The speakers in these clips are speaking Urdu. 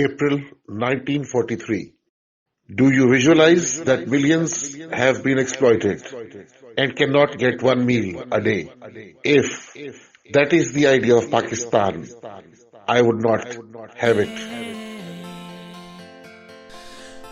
April 1943. Do you visualize that millions have been exploited and cannot get one meal a day? If that is the idea of Pakistan, I would not have it.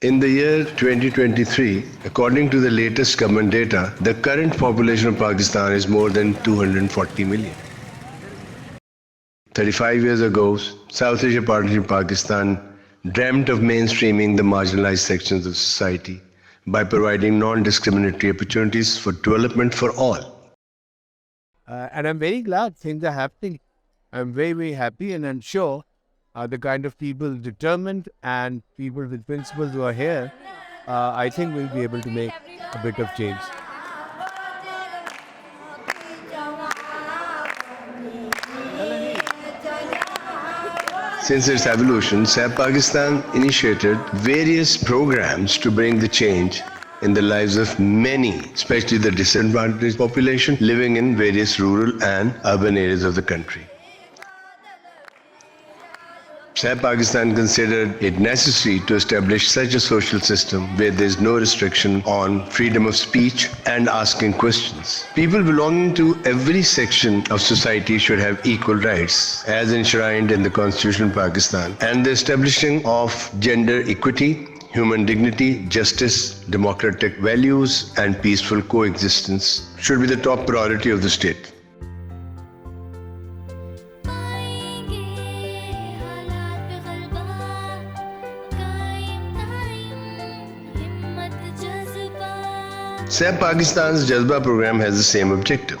In the year 2023, according to the latest government data, the current population of Pakistan is more than 240 million. 35 years ago, South Asia Partnership Pakistan dreamt of mainstreaming the marginalized sections of society by providing non-discriminatory opportunities for development for all. And I'm very glad things are happening. I'm very, very happy, and I'm sure the kind of people determined and people with principles who are here, I think we'll be able to make a bit of change. Since its evolution, SAP Pakistan initiated various programs to bring the change in the lives of many, especially the disadvantaged population living in various rural and urban areas of the country. SAP Pakistan considered it necessary to establish such a social system where there is no restriction on freedom of speech and asking questions. People belonging to every section of society should have equal rights as enshrined in the Constitution of Pakistan, and the establishing of gender equity, human dignity, justice, democratic values and peaceful coexistence should be the top priority of the state. SAP Pakistan's Jazba program has the same objective.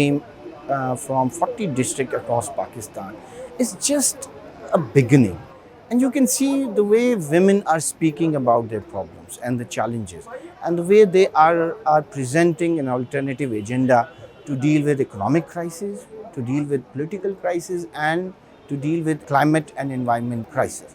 came from 40 districts across Pakistan is just a beginning. And you can see the way women are speaking about their problems and the challenges, and the way they are presenting an alternative agenda to deal with economic crisis, to deal with political crisis, and to deal with climate and environment crisis.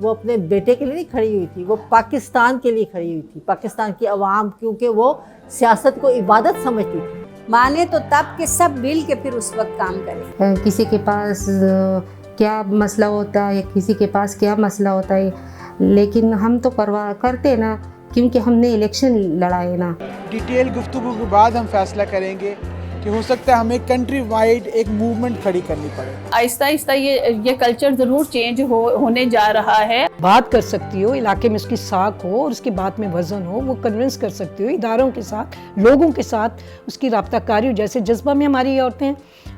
وہ اپنے بیٹے کے لیے نہیں کھڑی ہوئی تھی, وہ پاکستان کے لیے کھڑی ہوئی تھی, پاکستان کی عوام, کیونکہ وہ سیاست کو عبادت سمجھتی تھی. مانے تو تب کہ سب مل کے پھر اس وقت کام کریں. کسی کے پاس کیا مسئلہ ہوتا ہے, کسی کے پاس کیا مسئلہ ہوتا ہے, لیکن ہم تو پرواہ کرتے نا, کیونکہ ہم نے الیکشن لڑائے نا. ڈیٹیل گفتگو کے بعد ہم فیصلہ کریں گے کہ ہو سکتا ہے ہمیں کنٹری وائڈ ایک موومنٹ کھڑی کرنی پڑے. آہستہ آہستہ یہ کلچر ضرور چینج ہونے جا رہا ہے. بات کر سکتی ہو, علاقے میں اس کی ساکھ ہو اور اس کی بات میں وزن ہو, وہ کنونس کر سکتی ہو اداروں کے ساتھ, لوگوں کے ساتھ اس کی رابطہ کاری ہو. جیسے جذبہ میں ہماری عورتیں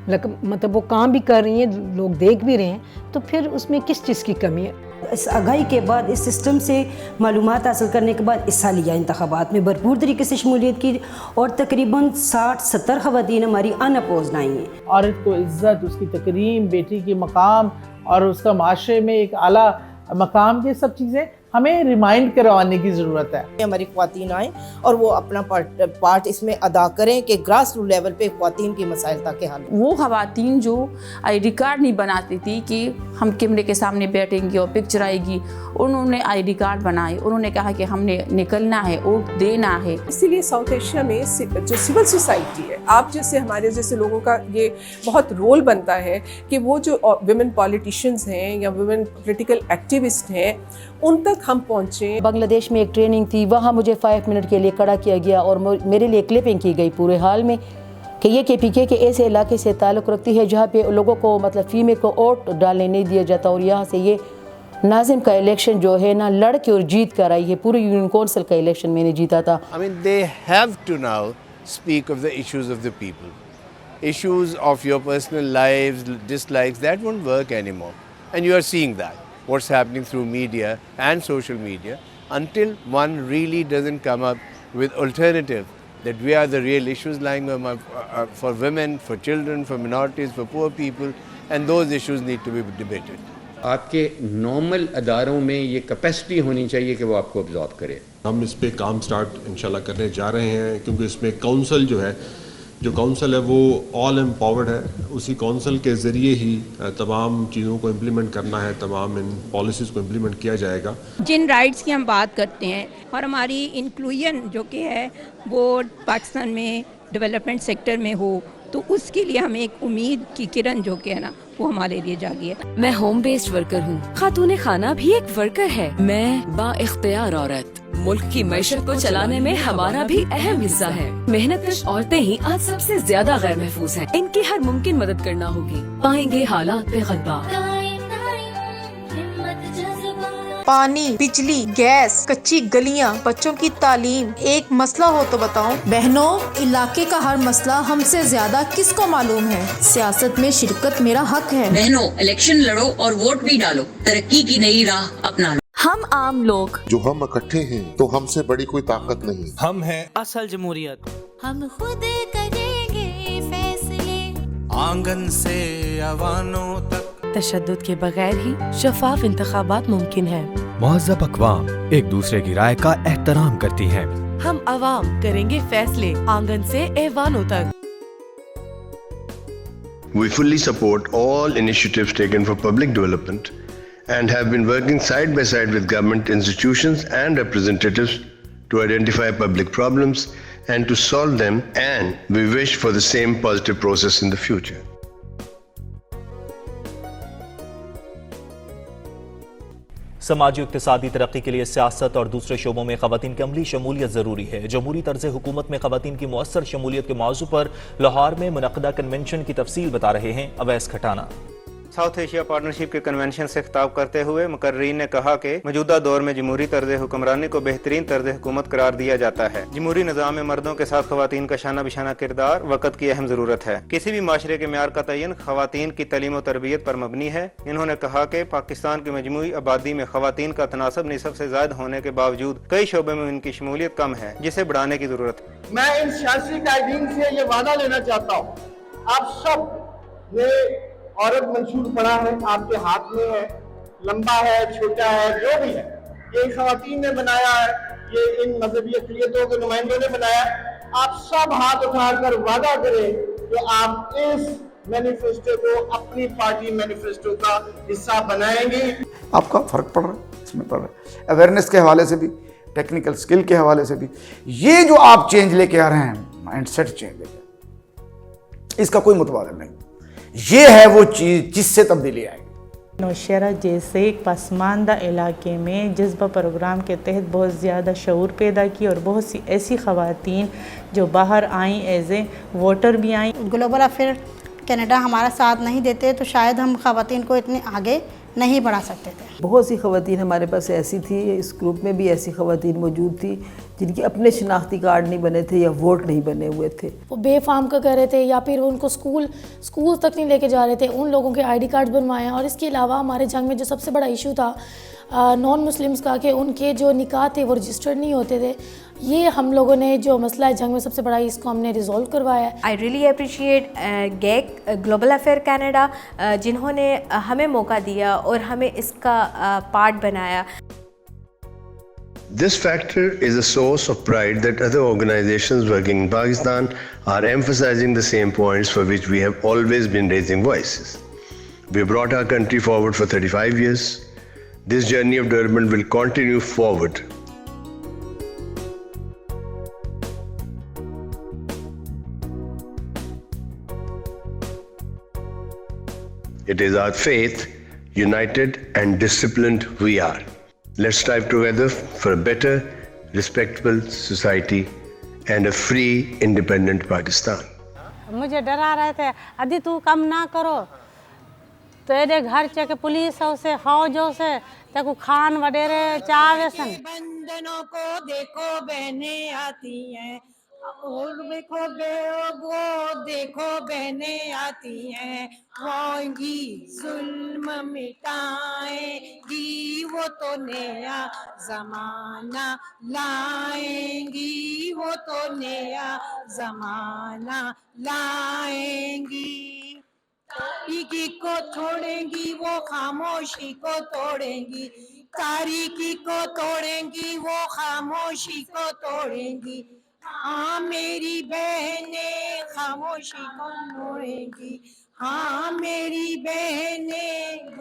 مطلب وہ کام بھی کر رہی ہیں, لوگ دیکھ بھی رہے ہیں, تو پھر اس میں کس چیز کی کمی ہے. اس آگاہی کے بعد, اس سسٹم سے معلومات حاصل کرنے کے بعد حصہ لیا انتخابات میں, بھرپور طریقے سے شمولیت کی, اور تقریباً 60-70 خواتین ہماری ان اپوزڈ آئی ہیں. عورت کو عزت, اس کی تکریم, بیٹی کی مقام اور اس کا معاشرے میں ایک اعلیٰ مقام, یہ سب چیزیں ہمیں ریمائنڈ کروانے کی ضرورت ہے. ہماری خواتین آئیں اور وہ اپنا پارٹ اس میں ادا کریں کہ گراس روٹ لیول پہ خواتین کی مسائل تاکہ حل. وہ خواتین جو آئی ڈی کارڈ نہیں بناتی تھی کہ ہم کیمرے کے سامنے بیٹھیں گے اور پکچر آئے گی, انہوں نے آئی ڈی کارڈ بنائے, انہوں نے کہا کہ ہم نے نکلنا ہے, ووٹ دینا ہے. اسی لیے ساؤتھ ایشیا میں جو سول سوسائٹی ہے, آپ جیسے ہمارے جیسے لوگوں کا یہ بہت رول بنتا ہے کہ وہ جو ویمن پالیٹیشینز ہیں یا ویمن پولیٹیکل ایکٹیوسٹ ہیں, ان تک ہم پہنچیں. بنگلہ دیش میں ایک ٹریننگ تھی, وہاں مجھے 5 منٹ کے لیے کھڑا کیا گیا اور میرے لیے کلپنگ کی گئی پورے حال میں کہ یہ کے پی کے ایسے علاقے سے تعلق رکھتی ہے جہاں پہ لوگوں کو مطلب فیمیل کو ووٹ ڈالنے نہیں دیا جاتا, اور یہاں سے یہ ناظم کا الیکشن جو ہے نا لڑ کے اور جیت کر آئی ہے. پورے یونین کونسل کا الیکشن میں نے جیتا تھا. I mean, they have to now speak of the issues of the people. Issues of your personal lives, dislikes, that won't work anymore. And you are seeing that. What's happening through media and social media, until one really doesn't come up with alternative, that we are the real issues lying for women, for children, for minorities, for poor people, and those issues need to be debated. آپ کے نارمل اداروں میں یہ کیپیسٹی ہونی چاہیے کہ وہ آپ کو ابزارب کرے. ہم اس پہ کام سٹارٹ انشاءاللہ کرنے جا رہے ہیں, کیونکہ اس میں کونسل جو کونسل ہے وہ آل امپاورڈ ہے. اسی کونسل کے ذریعے ہی تمام چیزوں کو امپلیمنٹ کرنا ہے, تمام ان پالیسیز کو امپلیمنٹ کیا جائے گا. جن رائٹس کی ہم بات کرتے ہیں اور ہماری انکلوژن جو کہ ہے وہ پاکستان میں ڈیولپمنٹ سیکٹر میں ہو, تو اس کے لیے ہمیں ایک امید کی کرن جو کہ ہے نا وہ ہمارے لیے جاگی ہے. میں ہوم بیسڈ ورکر ہوں, خاتون خانہ بھی ایک ورکر ہے. میں با اختیار عورت, ملک کی معیشت کو چلانے میں ہمارا بھی اہم حصہ ہے. محنت کش عورتیں ہی آج سب سے زیادہ غیر محفوظ ہیں, ان کی ہر ممکن مدد کرنا ہوگی. پائیں گے حالات پہ غلبہ. پانی, بجلی, گیس, کچی گلیاں, بچوں کی تعلیم, ایک مسئلہ ہو تو بتاؤ. بہنوں, علاقے کا ہر مسئلہ ہم سے زیادہ کس کو معلوم ہے؟ سیاست میں شرکت میرا حق ہے. بہنوں, الیکشن لڑو اور ووٹ بھی ڈالو, ترقی کی نئی راہ اپنا لو. ہم عام لوگ جو ہم اکٹھے ہیں تو ہم سے بڑی کوئی طاقت نہیں. ہم ہیں اصل جمہوریت. ہم خود کریں گے فیصلے, آنگن سے ایوانوں تک. تشدد کے بغیر ہی شفاف انتخابات ممکن ہیں. مہذب اقوام ایک دوسرے کی رائے کا احترام کرتی ہیں. ہم عوام کریں گے فیصلے, آنگن سے ایوانوں تک. We fully support all initiatives taken for public development and have been working side by side with government institutions and representatives to identify public problems and to solve them, and we wish for the same positive process in the future. سماجی و اقتصادی ترقی کے لیے سیاست اور دوسرے شعبوں میں خواتین کی عملی شمولیت ضروری ہے. جمہوری طرز حکومت میں خواتین کی مؤثر شمولیت کے موضوع پر لاہور میں منعقدہ کنونشن کی تفصیل بتا رہے ہیں اویس کھٹانا. ساؤتھ ایشیا پارٹنرشپ کے کنونشن سے خطاب کرتے ہوئے مقررین نے کہا کہ موجودہ دور میں جمہوری طرز حکمرانی کو بہترین طرز حکومت قرار دیا جاتا ہے. جمہوری نظام میں مردوں کے ساتھ خواتین کا شانہ بشانہ کردار وقت کی اہم ضرورت ہے. کسی بھی معاشرے کے معیار کا تعین خواتین کی تعلیم و تربیت پر مبنی ہے. انہوں نے کہا کہ پاکستان کی مجموعی آبادی میں خواتین کا تناسب نصف سے زائد ہونے کے باوجود کئی شعبے میں ان کی شمولیت کم ہے, جسے بڑھانے کی ضرورت ہے. میں ان سیاسی قائدین سے یہ وعدہ لینا چاہتا ہوں, آپ سب نے عورت منشور پڑا ہے, آپ کے ہاتھ میں ہے, لمبا ہے, چھوٹا ہے, جو بھی ہے, یہ خواتین نے بنایا ہے, یہ ان مذہبی اقلیتوں کے نمائندوں نے بنایا ہے. آپ سب ہاتھ اٹھا کر وعدہ کریں کہ آپ اس مینیفیسٹو کو اپنی پارٹی مینیفیسٹو کا حصہ بنائیں گے. آپ کا فرق پڑ رہا ہے. اس میں پڑھ رہے ہیں. اویئرنیس کے حوالے سے بھی, ٹیکنیکل سکل کے حوالے سے بھی, یہ جو آپ چینج لے کے آ رہے ہیں, مائنڈ سیٹ چینج لے کے, اس کا کوئی متبادل نہیں. یہ ہے وہ چیز جس سے تبدیلی آئے گی. نوشہرہ جیسے ایک پسماندہ علاقے میں جذبہ پروگرام کے تحت بہت زیادہ شعور پیدا کی اور بہت سی ایسی خواتین جو باہر آئیں, ایز اے ووٹر بھی آئیں. گلوبل افیئر کینیڈا ہمارا ساتھ نہیں دیتے تو شاید ہم خواتین کو اتنے آگے نہیں بڑھا سکتے تھے. بہت سی خواتین ہمارے پاس ایسی تھی, اس گروپ میں بھی ایسی خواتین موجود تھی جن کے اپنے شناختی کارڈ نہیں بنے تھے یا ووٹ نہیں بنے ہوئے تھے. وہ بے فارم کا کر رہے تھے یا پھر ان کو اسکول تک نہیں لے کے جا رہے تھے, ان لوگوں کے آئی ڈی کارڈ بنوائے ہیں. اور اس کے علاوہ ہمارے جنگ میں جو سب سے بڑا ایشو تھا نان مسلمس کا, کہ ان کے جو نکاح تھے وہ رجسٹرڈ نہیں ہوتے تھے. یہ ہم لوگوں نے جو مسئلہ ہے جنگ میں سب سے بڑا, اس کو ہم نے ریزولو کروایا ہے. I really appreciate گیک global affair Canada, جنہوں نے ہمیں موقع دیا اور ہمیں اس کا پارٹ بنایا. This factor is a source of pride that other organizations working in Pakistan are emphasizing the same points for which we have always been raising voices. We brought our country forward for 35 years. This journey of development will continue forward. It is our faith, united and disciplined we are. Let's strive together for a better, respectable society and a free, independent Pakistan. مجھے ڈرا رہے تھے, ادھی تو کم نہ کرو, تیرے گھر چکے پولیس سے فوجوں سے تکو خان وڈیرے چاوے سن. بندنوں کو دیکھو بہنیں آتی ہیں, اور دیکھو دیکھو بہنیں آتی ہیں, وہ گی ظلم مٹائیں گی, وہ تو نیا زمانہ لائیں گی, وہ تو نیا زمانہ لائیں گی. تاریکی کو چھوڑیں گی وہ خاموشی کو توڑیں گی, تاریکی کو توڑیں گی وہ خاموشی کو توڑیں گی. ہاں میری بہنیں خاموشی کو توڑیں گی, ہاں میری بہنیں